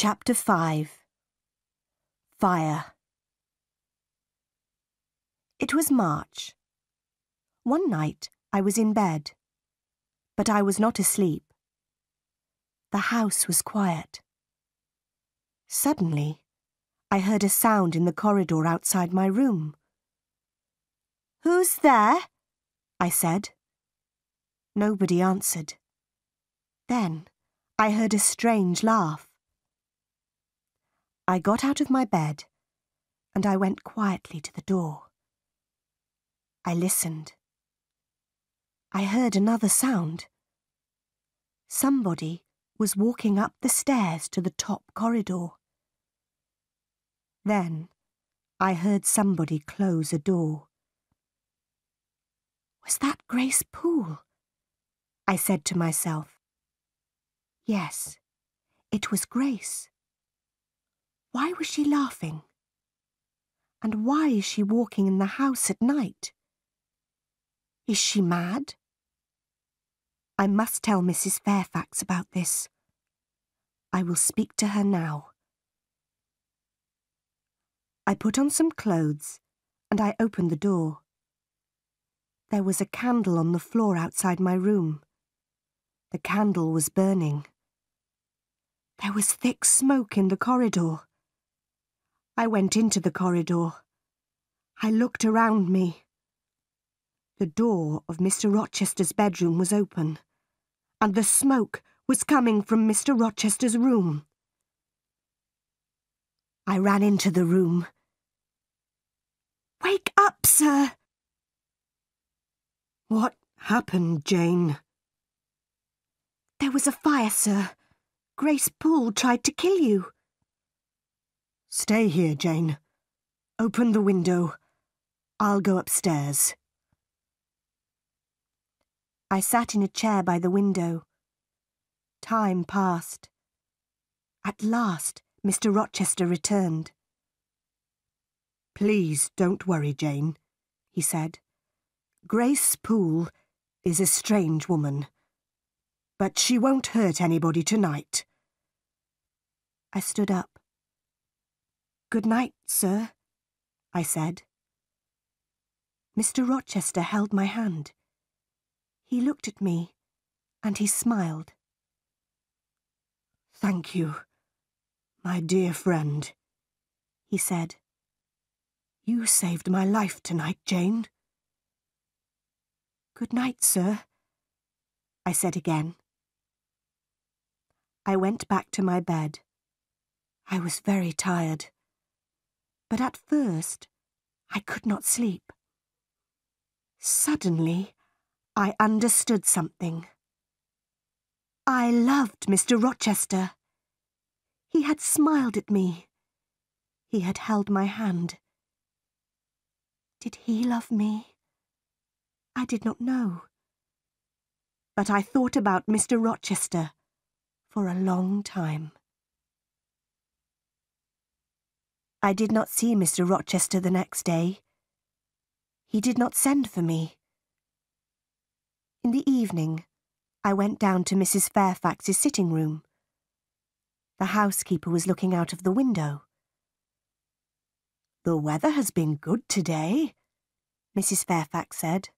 Chapter 5. Fire. It was March. One night I was in bed, but I was not asleep. The house was quiet. Suddenly, I heard a sound in the corridor outside my room. "Who's there?" I said. Nobody answered. Then I heard a strange laugh. I got out of my bed and I went quietly to the door. I listened. I heard another sound. Somebody was walking up the stairs to the top corridor. Then I heard somebody close a door. Was that Grace Poole? I said to myself. Yes, it was Grace. Why was she laughing? And why is she walking in the house at night? Is she mad? I must tell Mrs. Fairfax about this. I will speak to her now. I put on some clothes and I opened the door. There was a candle on the floor outside my room. The candle was burning. There was thick smoke in the corridor. I went into the corridor. I looked around me. The door of Mr. Rochester's bedroom was open, and the smoke was coming from Mr. Rochester's room. I ran into the room. "Wake up, sir!" "What happened, Jane?" "There was a fire, sir. Grace Poole tried to kill you." "Stay here, Jane. Open the window. I'll go upstairs." I sat in a chair by the window. Time passed. At last, Mr. Rochester returned. "Please don't worry, Jane," he said. "Grace Poole is a strange woman, but she won't hurt anybody tonight." I stood up. "Good night, sir," I said. Mr. Rochester held my hand. He looked at me, and he smiled. "Thank you, my dear friend," he said. "You saved my life tonight, Jane." "Good night, sir," I said again. I went back to my bed. I was very tired. But at first, I could not sleep. Suddenly, I understood something. I loved Mr. Rochester. He had smiled at me. He had held my hand. Did he love me? I did not know. But I thought about Mr. Rochester for a long time. I did not see Mr. Rochester the next day. He did not send for me. In the evening, I went down to Mrs. Fairfax's sitting room. The housekeeper was looking out of the window. "The weather has been good today," Mrs. Fairfax said.